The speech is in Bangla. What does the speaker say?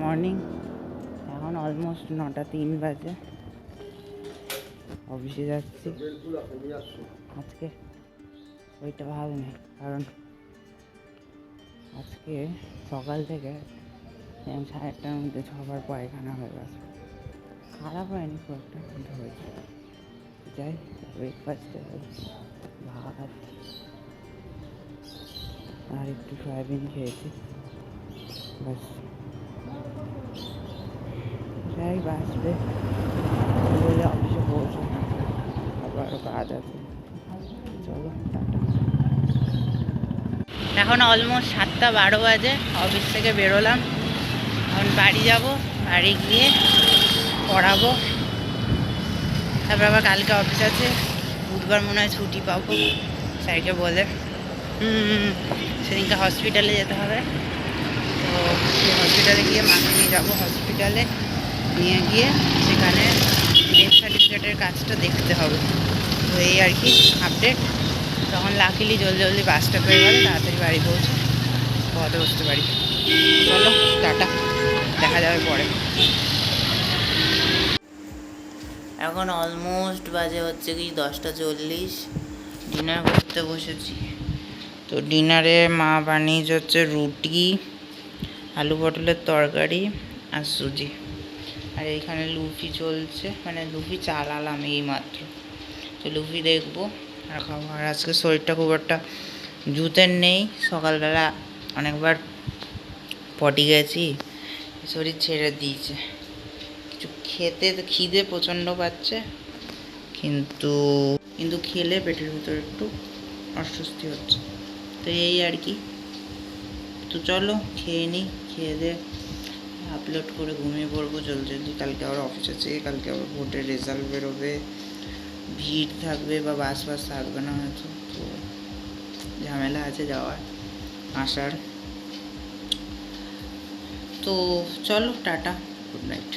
মর্নিং। এখন অলমোস্ট 9:03 বাজে। অফিসে যাচ্ছি। আজকে ওইটা ভালো নেই, কারণ আজকে সকাল থেকে 8:30টার মধ্যে 6বার পায়খানা হয়ে গেছে। খারাপ হয়নি খুব একটা, কিন্তু হয়েছে। যাই ব্রেকফাস্টে ভাত আর একটু সয়াবিন খেয়েছি, বাস। যাই বাসবে বলে অফিসে পৌঁছে, আবার কাজ আছে। চলো টাটা। এখন অলমোস্ট 7:12 বাজে। অফিস থেকে বেরোলাম, এখন বাড়ি যাব। বাড়ি গিয়ে পড়াবো, তারপর আবার কালকে অফিস আছে। বুধবার মনে হয় ছুটি পাবো, স্যারকে বলে। সেদিনকে হসপিটালে যেতে হবে, তো সেই হসপিটালে গিয়ে মাকে নিয়ে যাবো। হসপিটালে নিয়ে গিয়ে সেখানে ডেথ সার্টিফিকেটের কাজটা দেখতে হবে। তো এই আর কি আপডেট। তখন লাকিলি জলদি বাসটা পেয়ে গেলে তাড়াতাড়ি বাড়ি পৌঁছে পথে বসতে পারি। চলো টাটা, দেখা যাবে পরে। এখন অলমোস্ট বাজে হচ্ছে কি 10:40। ডিনার করতে বসেছি। তো ডিনারে মা বানিয়েছে হচ্ছে রুটি, আলু পটলের তরকারি আর সুজি। আর এইখানে লুচি চলছে, মানে লুচি চালালাম এই মাত্র। তো লুচি দেখবো আর খাবো। আর আজকে শরীরটা খুব একটা জুতের নেই। সকালবেলা অনেকবার পটি গেছি, শরীর ছেড়ে দিয়েছে। কিছু খেতে তো খিদে প্রচণ্ড পাচ্ছে, কিন্তু খেলে পেটের ভিতরে একটু অস্বস্তি হচ্ছে। তো এই আর কি। তো চলো খেয়ে নিই, খেয়ে দিয়ে আপলোড করে ঘুমিয়ে পড়বো জলদি। কালকে আবার অফিস আছে, কালকে আবার ভোটের রেজাল্ট বেরোবে, ভিড় থাকবে বা বাস থাকবে না হয়তো। তো ঝামেলা আছে যাওয়ার আসার। তো চলো টাটা, গুড নাইট।